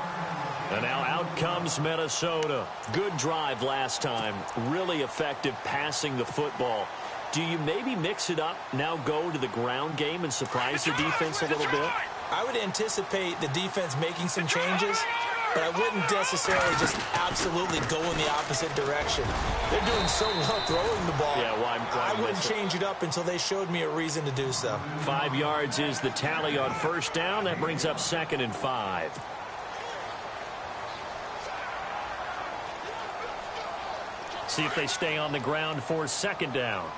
And now out comes Minnesota. Good drive last time. Really effective passing the football. Do you maybe mix it up, now go to the ground game and surprise the defense a little bit? I would anticipate the defense making some changes, but I wouldn't necessarily just absolutely go in the opposite direction. They're doing so well throwing the ball. Yeah, why I wouldn't change it up until they showed me a reason to do so. 5 yards is the tally on 1st down. That brings up 2nd and 5. See if they stay on the ground for 2nd down.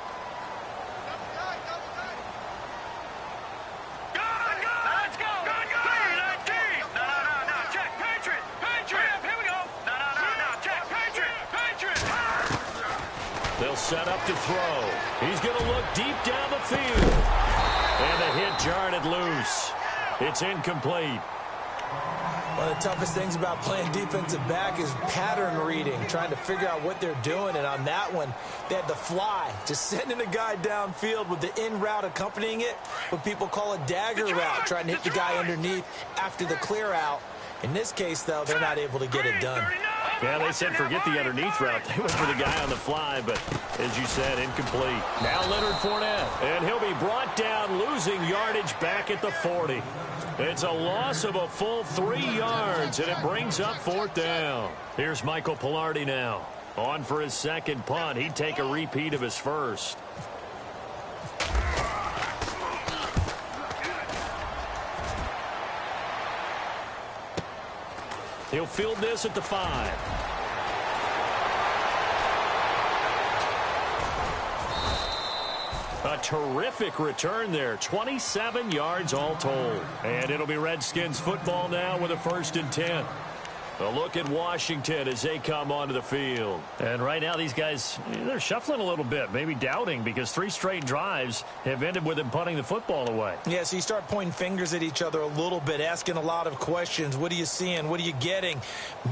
They'll set up to throw. He's going to look deep down the field. And the hit jarred it loose. It's incomplete. One of the toughest things about playing defensive back is pattern reading, trying to figure out what they're doing. And on that one, they had to fly, just sending a guy downfield with the in route accompanying it, what people call a dagger route, trying to hit the guy underneath after the clear out. In this case, though, they're not able to get it done. Yeah, they said forget the underneath route. They went for the guy on the fly, but as you said, incomplete. Now Leonard Fournette, and he'll be brought down, losing yardage back at the 40. It's a loss of a full 3 yards, and it brings up 4th down. Here's Michael Pilardi now. On for his 2nd punt. He'd take a repeat of his 1st. He'll field this at the 5. A terrific return there. 27 yards all told. And it'll be Redskins football now with a 1st and 10. A look at Washington as they come onto the field. And right now these guys, they're shuffling a little bit, maybe doubting, because 3 straight drives have ended with them punting the football away. Yeah, so you start pointing fingers at each other a little bit, asking a lot of questions. What are you seeing? What are you getting?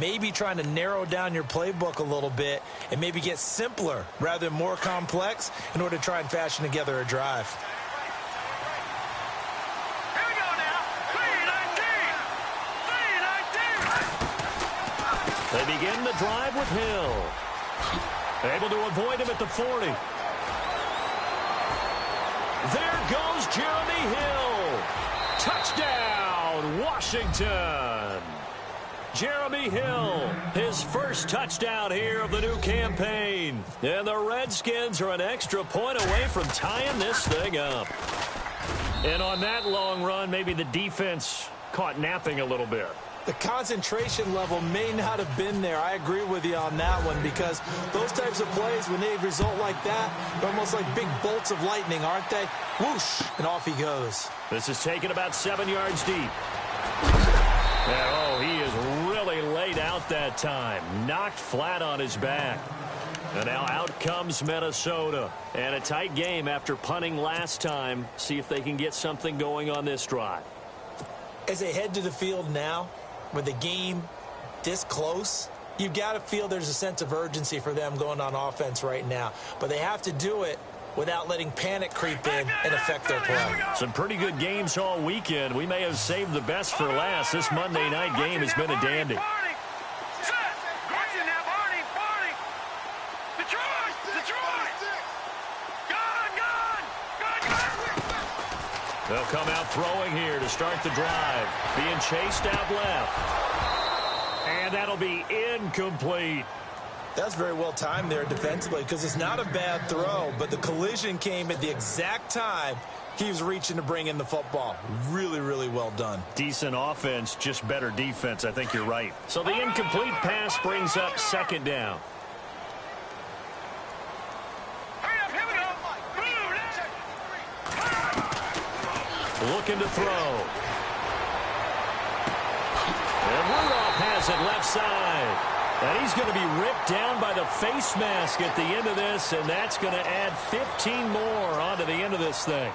Maybe trying to narrow down your playbook a little bit and maybe get simpler rather than more complex in order to try and fashion together a drive. They begin the drive with Hill. Able to avoid him at the 40. There goes Jeremy Hill. Touchdown, Washington. Jeremy Hill, his 1st touchdown here of the new campaign. And the Redskins are an extra point away from tying this thing up. And on that long run, maybe the defense caught napping a little bit. The concentration level may not have been there. I agree with you on that one, because those types of plays, when they result like that, they're almost like big bolts of lightning, aren't they? Whoosh, and off he goes. This is taken about 7 yards deep. And, oh, he is really laid out that time. Knocked flat on his back. And now out comes Minnesota. And a tight game after punting last time. See if they can get something going on this drive. As they head to the field now, with the game this close, you've got to feel there's a sense of urgency for them going on offense right now. But they have to do it without letting panic creep in and affect their play. Some pretty good games all weekend. We may have saved the best for last. This Monday night game has been a dandy. They'll come out throwing here to start the drive. Being chased out left. And that'll be incomplete. That's very well timed there defensively because it's not a bad throw, but the collision came at the exact time he was reaching to bring in the football. Really, really well done. Decent offense, just better defense. I think you're right. So the incomplete pass brings up second down. Looking to throw. And Rudolph has it left side. And he's going to be ripped down by the face mask at the end of this, and that's going to add 15 more onto the end of this thing.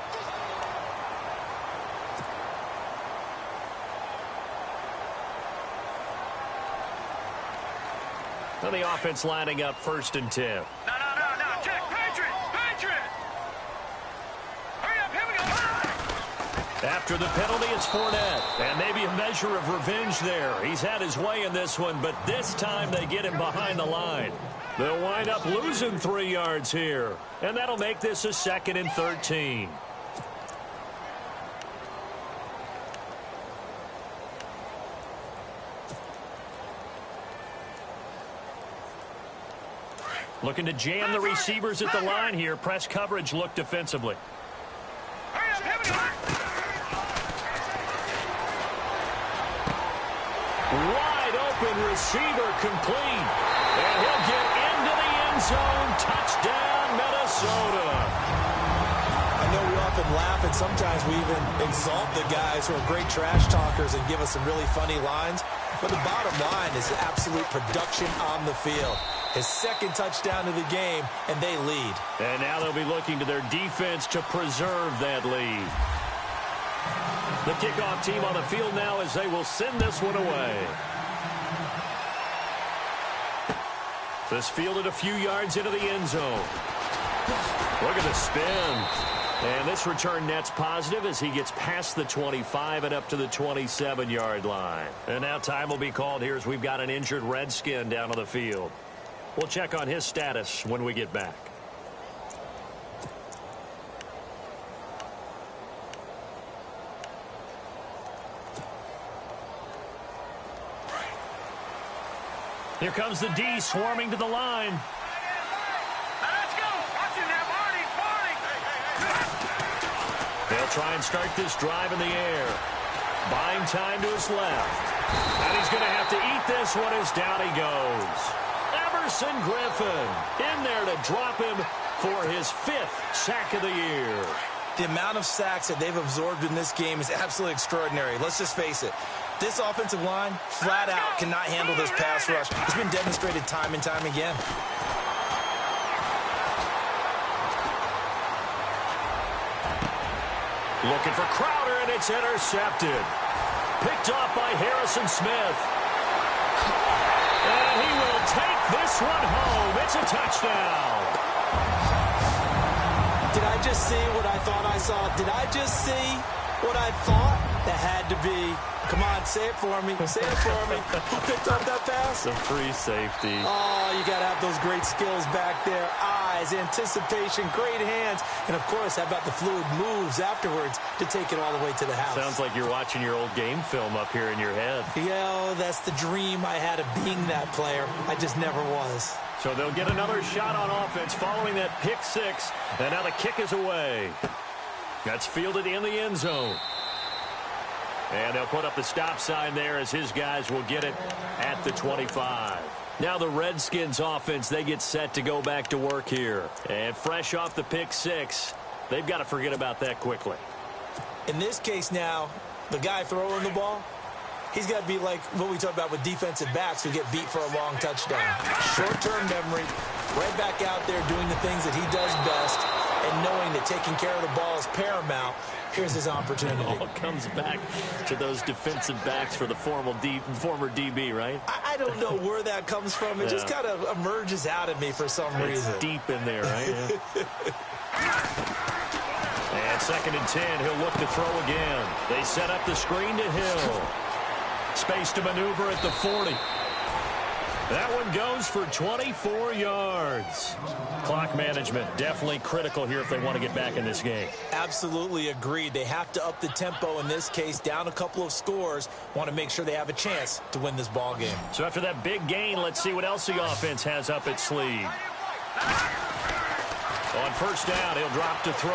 Now the offense lining up 1st and 10. No. Check. Patriot. Hurry up. Here we go. After the penalty, it's Fournette. And maybe a measure of revenge there. He's had his way in this one, but this time they get him behind the line. They'll wind up losing 3 yards here. And that'll make this a 2nd and 13. Looking to jam the receivers at the line here. Press coverage look defensively. Hurry up. Here we go. Wide open receiver complete. And he'll get into the end zone. Touchdown, Minnesota. I know we often laugh, and sometimes we even exalt the guys who are great trash talkers and give us some really funny lines. But the bottom line is absolute production on the field. His 2nd touchdown of the game, and they lead. And now they'll be looking to their defense to preserve that lead. The kickoff team on the field now as they will send this one away. This fielded a few yards into the end zone. Look at the spin. And this return net's positive as he gets past the 25 and up to the 27-yard line. And now time will be called here as we've got an injured Redskin down on the field. We'll check on his status when we get back. Here comes the D swarming to the line. Let's go. Watch it now, Barney. They'll try and start this drive in the air. Buying time to his left. And he's going to have to eat this one as down he goes. Everson Griffin in there to drop him for his 5th sack of the year. The amount of sacks that they've absorbed in this game is absolutely extraordinary. Let's just face it. This offensive line, flat out, cannot handle this pass rush. It's been demonstrated time and time again. Looking for Crowder, and it's intercepted. Picked off by Harrison Smith. And he will take this one home. It's a touchdown. Did I just see what I thought I saw? Did I just see what I thought? That had to be. Come on, say it for me. Say it for me. Who picked up that pass? The free safety. Oh, you got to have those great skills back there. Eyes, anticipation, great hands. And, of course, how about the fluid moves afterwards to take it all the way to the house? Sounds like you're watching your old game film up here in your head. Yeah, that's the dream I had of being that player. I just never was. So they'll get another shot on offense following that pick 6. And now the kick is away. That's fielded in the end zone. And they'll put up the stop sign there as his guys will get it at the 25. Now the Redskins offense, they get set to go back to work here. And fresh off the pick 6, they've got to forget about that quickly. In this case now, the guy throwing the ball, he's got to be like what we talk about with defensive backs who get beat for a long touchdown. Short-term memory, right back out there doing the things that he does best, and knowing that taking care of the ball is paramount. Here's his opportunity. It all comes back to those defensive backs for the former DB, right? I don't know where that comes from. It just kind of emerges out of me for some reason. It's deep in there, right? And 2nd and 10, he'll look to throw again. They set up the screen to Hill. Space to maneuver at the 40. That one goes for 24 yards. Clock management definitely critical here if they want to get back in this game. Absolutely agreed. They have to up the tempo in this case, down a couple of scores. Want to make sure they have a chance to win this ball game. So after that big gain, let's see what else the offense has up its sleeve. On first down, he'll drop to throw.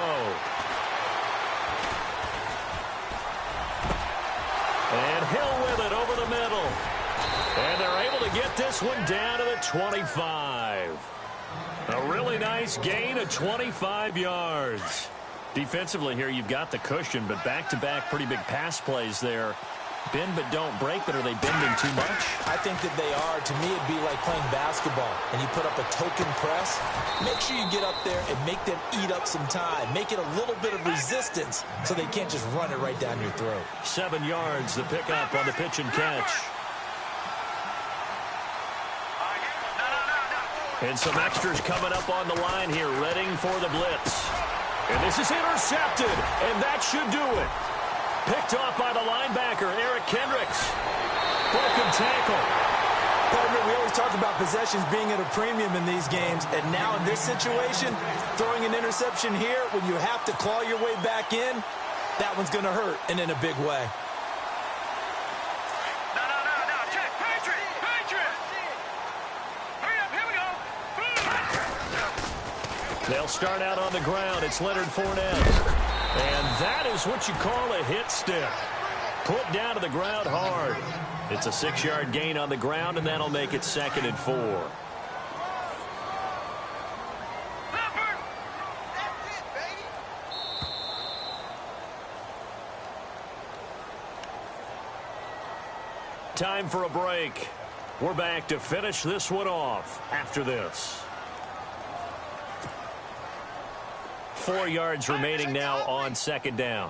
And Hill with it over the middle. And they're able to get this one down to the 25. A really nice gain of 25 yards. Defensively here, you've got the cushion, but back-to-back pretty big pass plays there. Bend but don't break, but are they bending too much? I think that they are. To me, it'd be like playing basketball, and you put up a token press. Make sure you get up there and make them eat up some time. Make it a little bit of resistance so they can't just run it right down your throat. 7 yards, the pickup on the pitch and catch. And some extras coming up on the line here, readying for the blitz. And this is intercepted, and that should do it. Picked off by the linebacker, Eric Kendricks. Broken tackle. Partner, we always talk about possessions being at a premium in these games, and now in this situation, throwing an interception here when you have to claw your way back in, that one's going to hurt, and in a big way. They'll start out on the ground. It's Leonard Fournette. And that is what you call a hit stick. Put down to the ground hard. It's a 6-yard gain on the ground, and that'll make it 2nd and 4. Time for a break. We're back to finish this one off after this. 4 yards remaining now on 2nd down.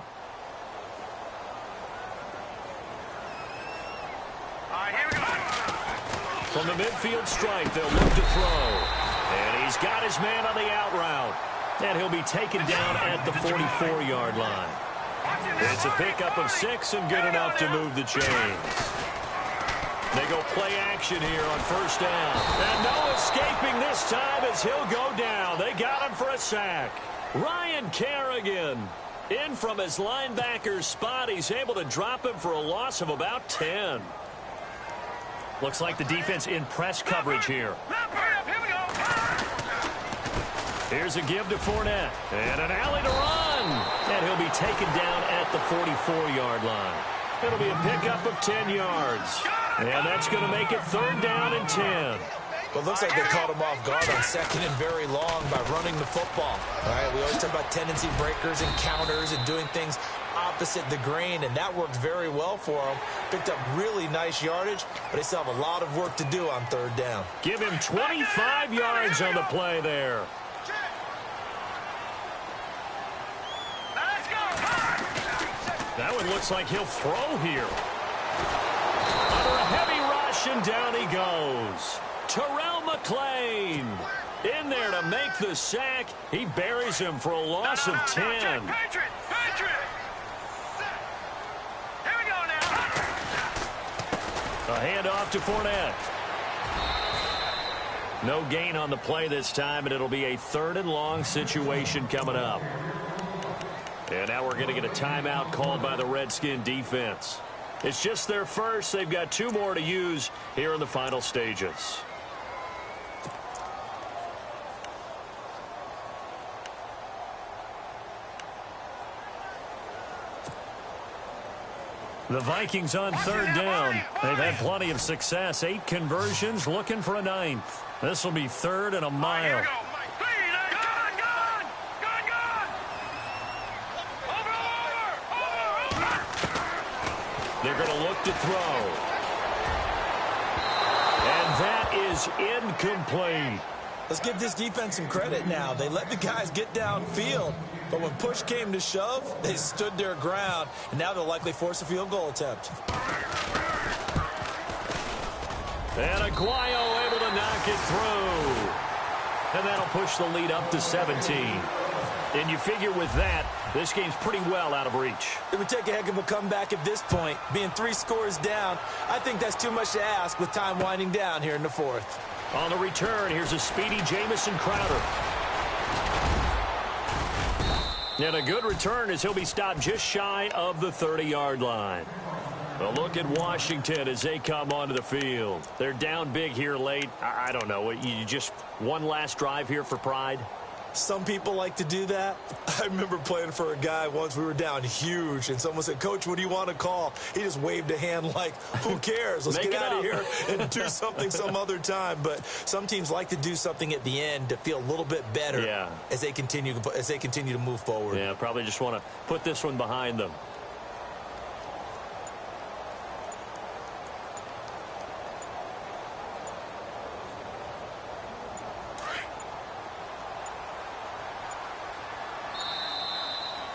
From the midfield stripe, they'll look to throw. And he's got his man on the out route. And he'll be taken down at the 44-yard line. It's a pickup of 6 and good enough to move the chains. They go play action here on first down. And no escaping this time as he'll go down. They got him for a sack. Ryan Kerrigan in from his linebacker's spot. He's able to drop him for a loss of about 10. Looks like the defense in press coverage here. Here's a give to Fournette. And an alley to run. And he'll be taken down at the 44-yard line. It'll be a pickup of 10 yards. And that's going to make it 3rd down and 10. Well, it looks like they caught him off guard on 2nd and very long by running the football. All right, we always talk about tendency breakers and counters and doing things opposite the grain, and that worked very well for them. Picked up really nice yardage, but they still have a lot of work to do on 3rd down. Give him 25 yards on the play there. That one looks like he'll throw here. Under a heavy rush, and down he goes. Terrell McClain in there to make the sack. He buries him for a loss of 10. A handoff to Fournette. No gain on the play this time, and it'll be a 3rd and long situation coming up. And now we're going to get a timeout called by the Redskin defense. It's just their first. They've got 2 more to use here in the final stages. The Vikings on 3rd down. They've had plenty of success. 8 conversions, looking for a 9th. This will be 3rd and a mile. They're going to look to throw. And that is incomplete. Let's give this defense some credit now. They let the guys get downfield, but when push came to shove, they stood their ground, and now they'll likely force a field goal attempt. And Aguayo able to knock it through. And that'll push the lead up to 17. And you figure with that, this game's pretty well out of reach. It would take a heck of a comeback at this point. Being 3 scores down, I think that's too much to ask with time winding down here in the fourth. On the return, here's a speedy Jamison Crowder. And a good return as he'll be stopped just shy of the 30-yard line. A look at Washington as they come onto the field. They're down big here late. I don't know. You just one last drive here for pride? Some people like to do that. I remember playing for a guy once. We were down huge, and someone said, "Coach, what do you want to call?" He just waved a hand like, who cares? Let's get out of here and do something some other time. But some teams like to do something at the end to feel a little bit better as they continue to move forward. Yeah, probably just want to put this one behind them.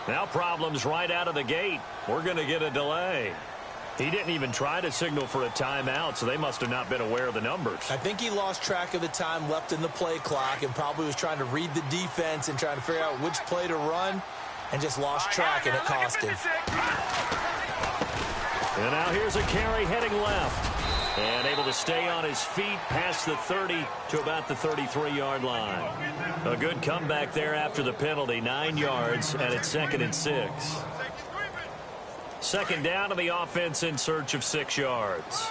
Now problems right out of the gate. We're going to get a delay. He didn't even try to signal for a timeout, so they must have not been aware of the numbers. I think he lost track of the time left in the play clock and probably was trying to read the defense and trying to figure out which play to run and just lost track, and it cost him. And now here's a carry heading left. And able to stay on his feet past the 30 to about the 33-yard line. A good comeback there after the penalty, 9 yards, and it's 2nd and 6. Second down to the offense in search of 6 yards.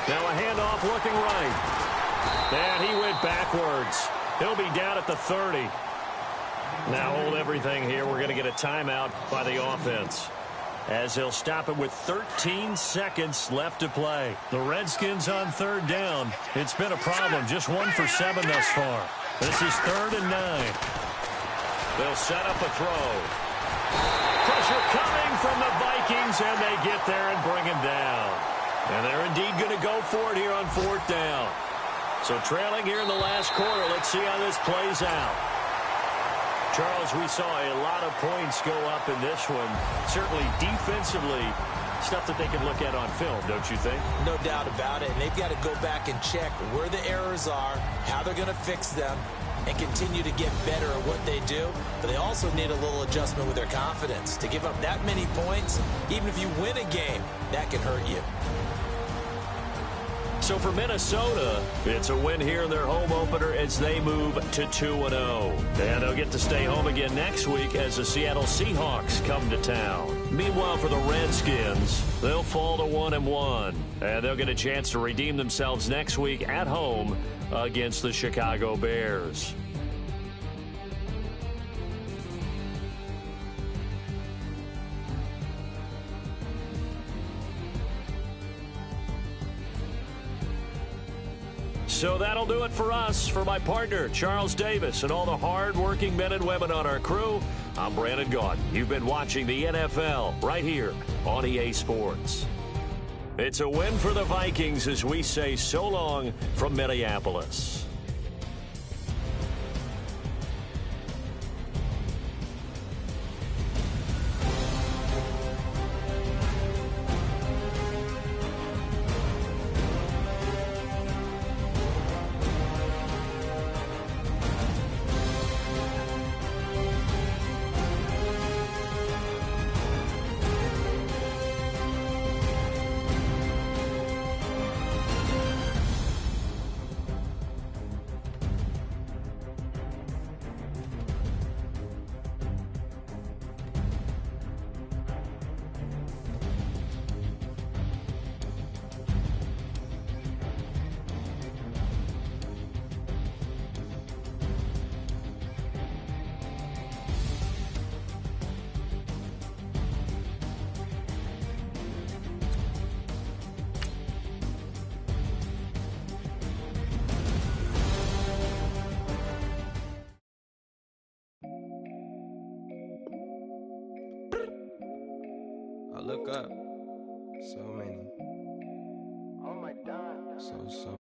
Now a handoff looking right. And he went backwards. He'll be down at the 30. Now hold everything here. We're going to get a timeout by the offense, as he'll stop it with 13 seconds left to play. The Redskins on 3rd down. It's been a problem. Just 1 for 7 thus far. This is 3rd and 9. They'll set up a throw. Pressure coming from the Vikings, and they get there and bring him down. And they're indeed going to go for it here on 4th down. So trailing here in the last quarter. Let's see how this plays out. Charles, we saw a lot of points go up in this one. Certainly defensively, stuff that they can look at on film, don't you think? No doubt about it. And they've got to go back and check where the errors are, how they're going to fix them, and continue to get better at what they do. But they also need a little adjustment with their confidence. To give up that many points, even if you win a game, that can hurt you. So for Minnesota, it's a win here in their home opener as they move to 2-0. And they'll get to stay home again next week as the Seattle Seahawks come to town. Meanwhile, for the Redskins, they'll fall to 1-1. And they'll get a chance to redeem themselves next week at home against the Chicago Bears. So that'll do it for us. For my partner, Charles Davis, and all the hard-working men and women on our crew, I'm Brandon Gaudin. You've been watching the NFL right here on EA Sports. It's a win for the Vikings as we say so long from Minneapolis. I look up, so many, so